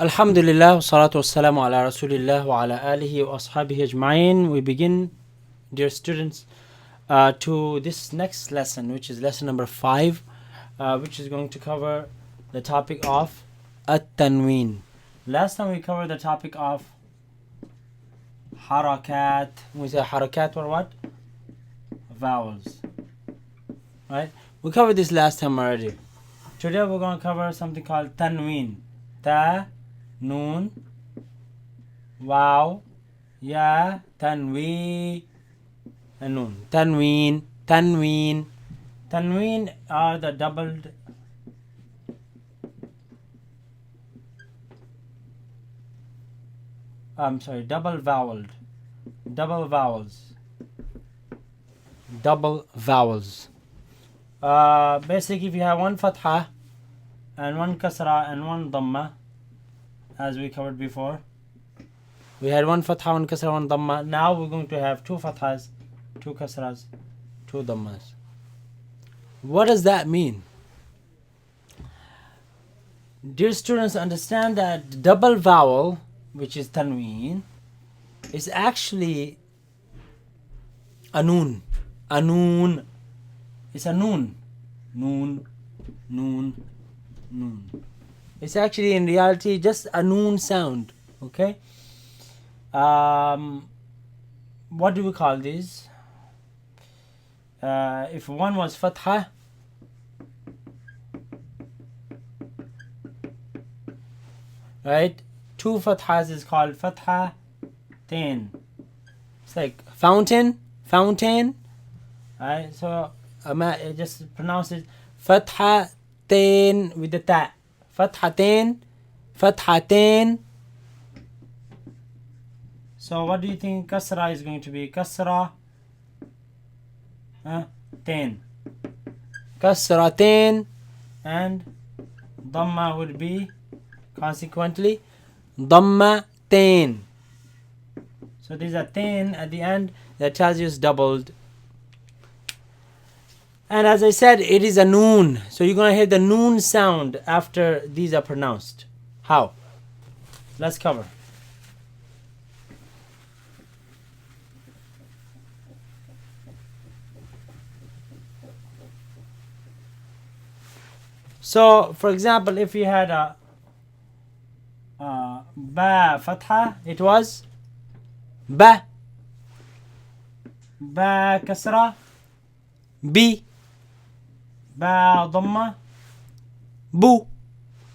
Alhamdulillah, salatu wassalamu ala rasulillah wa ala alihi wa ashabihi ajma'in. We begin, dear students, to this next lesson, which is lesson number 5, which is going to cover the topic of at-tanween. Last time we covered the topic of harakat. We said harakat were what? Vowels. Right? We covered this last time already. Today we're going to cover something called tanween. Ta, noon, wow, ya, tanween, and noon. Tanween, tanween. Tanween are the doubled double vowels. Basically, if you have one fatha and one kasra and one dhamma, as we covered before, we had one fatha, one kasra, one dhamma. Now we're going to have two fathas, two kasras, two dhammas. What does that mean? Dear students, understand that double vowel, which is tanween, is actually a noon. A noon. It's a noon. Noon, noon, noon. It's actually in reality just a noon sound. Okay? What do we call this? If one was fatha, right? Two fathas is called fatha tain. It's like fountain. Right? So just pronounce it fatha tain with the ta. Fathatain. So what do you think kasra is going to be? Kasra tain. Kasratain. And dhamma would be consequently dhammatain. So there's a tain at the end that tells you it's doubled. And as I said, it is a noon. So you're going to hear the noon sound after these are pronounced. How? Let's cover. So, for example, if you had a ba fatha, it was ba. Ba kasra, bi. Ba dhamma, bu.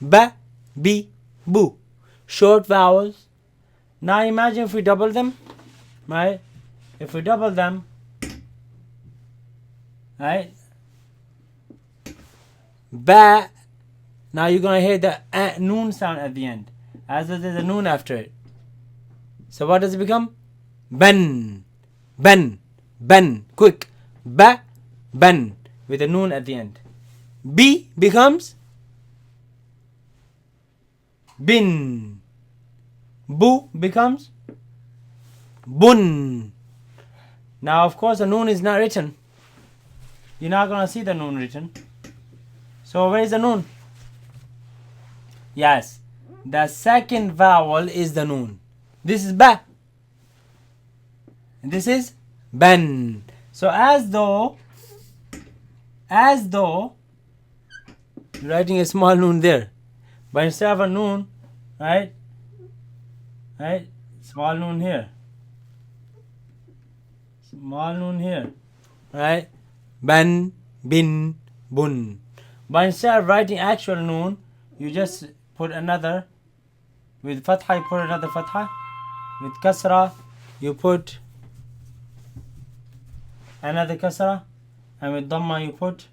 Ba, bi, bu. Short vowels. Now imagine if we double them, right? If we double them, right? Ba. Now you're going to hear the noon sound at the end, as if there's a noon after it. So what does it become? Ben. Quick. Ba, ben. With a noon at the end. B becomes bin. Bu becomes bun. Now, of course, the noon is not written. You're not going to see the noon written. So, where is the noon? Yes, the second vowel is the noon. This is ba. And this is ban. So, as though you're writing a small noon there, but instead of a noon, right, small noon here, right, ban, bin, bun. But instead of writing actual noon, you just put another. With fatha, you put another fatha. With kasra, you put another kasra. And with dhamma, you put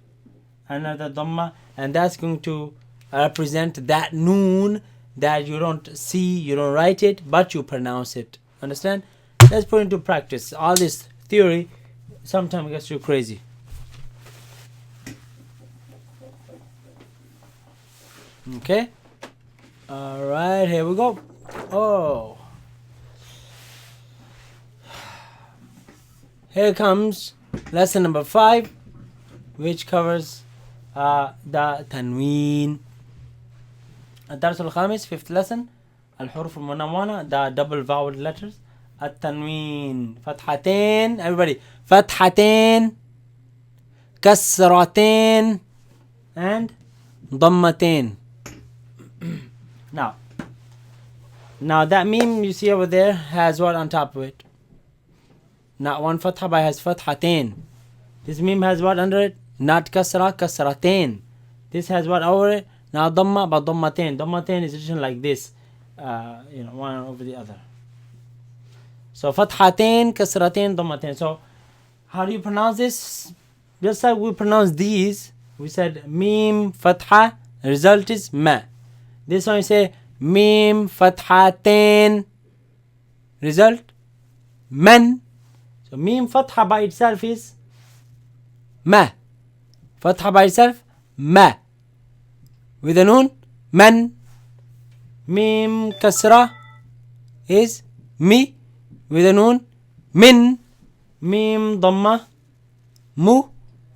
another dhamma. And that's going to represent that noon that you don't see, you don't write it, but you pronounce it. Understand? Let's put into practice. All this theory sometimes gets you crazy. Okay? Alright, here we go. Oh. Here comes lesson number 5, which covers the tanween. الدرس الخامس, 5th lesson, الحروف المنونة, the double vowel letters. التنوين فتحتين, everybody, فتحتين, كسرتين, and ضمتين. Now that meme you see over there has what on top of it? Not one fatha, but it has fathatain. This meme has what under it? Not kasra, kasratain. This has what over it? Now dhamma, but dhammatain. Dhammatain is written like this, one over the other. So fathatain, kasratain, dhammatain. So how do you pronounce this? Just like we pronounce these, we said meme, fatha, result is ma. This one you say meme, fathatain, result man. So meme fatha by itself is ma. Fatha by itself, ma. With a noon, man. Meme kasra is mi. With a noon, min. Meme dhamma, mu.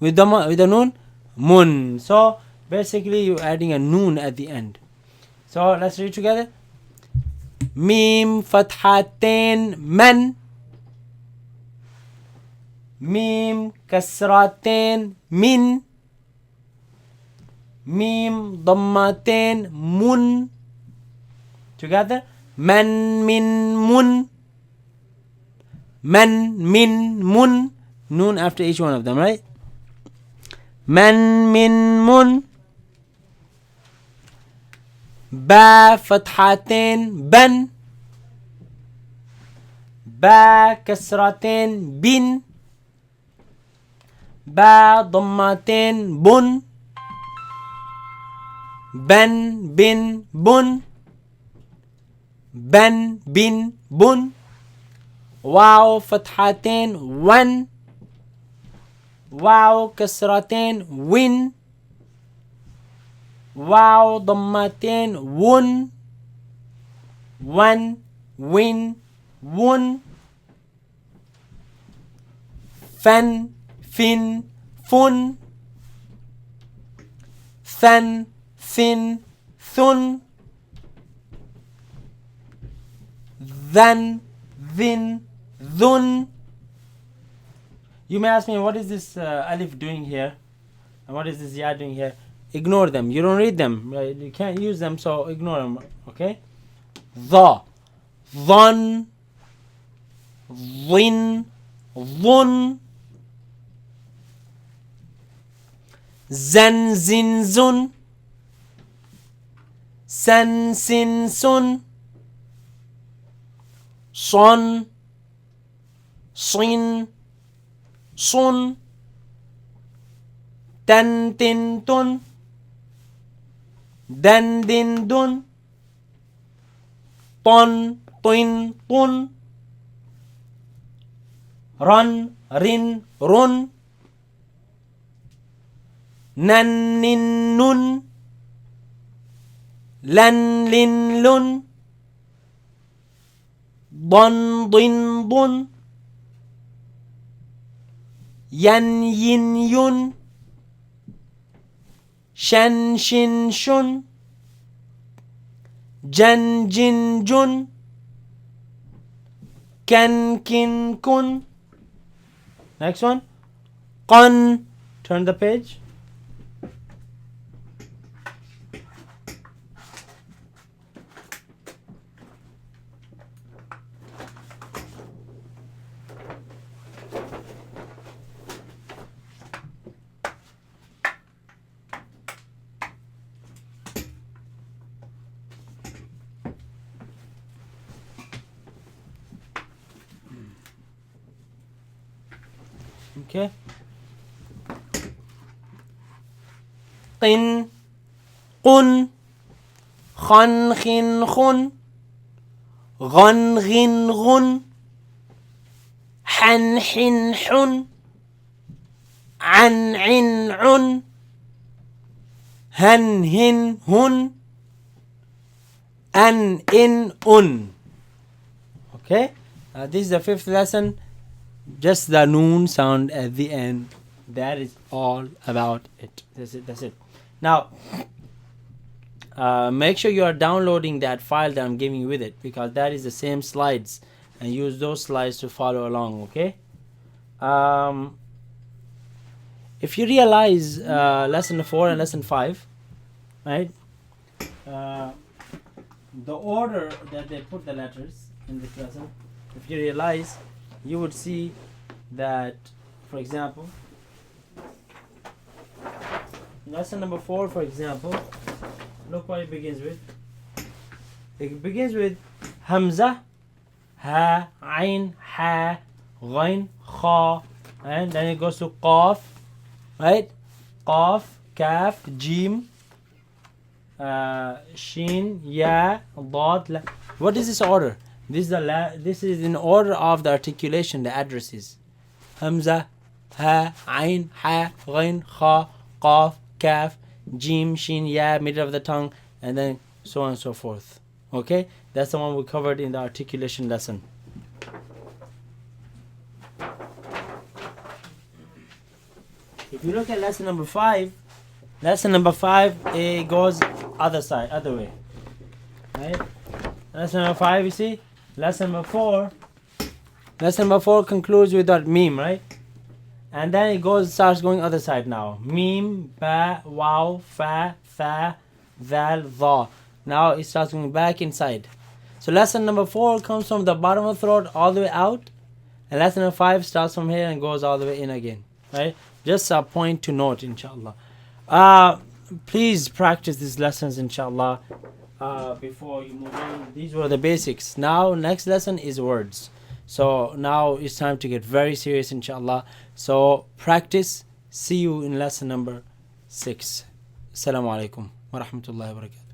With a noon, mun. So basically you're adding a noon at the end. So let's read together. Meme fathatain man. Meme kasratain min. Meme dhammatain mun. Together. Man min mun. Man min mun. Noon after each one of them, right? Man min mun. Ba fathatain ban. Ba kasratain bin. Ba dhammatain bun. Ban bin bun. Ban bin bun. Wow fathatain wan. Wow kasratain win. Wow dhammatain wun. Wan win wun. Fan fin fun. Than thin thun. Than thin thun. You may ask me, what is this alif doing here? And what is this ya doing here? Ignore them. You don't read them. Right? You can't use them, so ignore them. Okay? The. Dhun. Dhin. Dhun. Zan zin zun. San sin sun. Son. Sin. Sun. Tan tin tun. Dan din dun. Ton twin tun. Run rin run. Nan nin nun. Lan lin lun. Don din dun. Yan yin yun. Shan shin shun. Jan jin jun. Kan kin kun. Next one. Qan. Turn the page. Okay. Qin, qun, khan, khin, khun, ghan, ghin, ghun, han, hin, hun, an, in, un, han, hin, hun, an, in, un. Okay. This is the fifth lesson. Just the noon sound at the end. That is all about it. That's it. Now, Make sure you are downloading that file that I'm giving you with it, because that is the same slides, and use those slides to follow along. Okay. If you realize lesson 4 and lesson 5, right, the order that they put the letters in this lesson, if you realize, you would see that, for example, lesson number 4, for example, look what it begins with. It begins with Hamza, Ha, Ain, Ha, Ghain, Kha, and then it goes to Qaf, right? Qaf, Kaf, Jim, Shin, Ya, Dad, La. What is this order? This is in order of the articulation, the addresses. Hamza, Ha, Ain, Ha, Ghain, Kha, Qaf, Kaf, Jim, Shin, Ya, middle of the tongue, and then so on and so forth. Okay, that's the one we covered in the articulation lesson. If you look at lesson number 5, it goes other way, right? Lesson number 5, you see, lesson number 4 concludes with that meme, right? And then it starts going other side now. Meme, ba, wow, fa, tha, zal, dha. Now it starts going back inside. So lesson number 4 comes from the bottom of the throat all the way out, and lesson number 5 starts from here and goes all the way in again, right? Just a point to note, inshallah. Please practice these lessons, inshallah, before you move on. These were the basics. Now next lesson is words. So now it's time to get very serious, inshallah. So practice. See you in lesson number 6. Assalamu alaikum wa rahmatullahi wa barakatuh.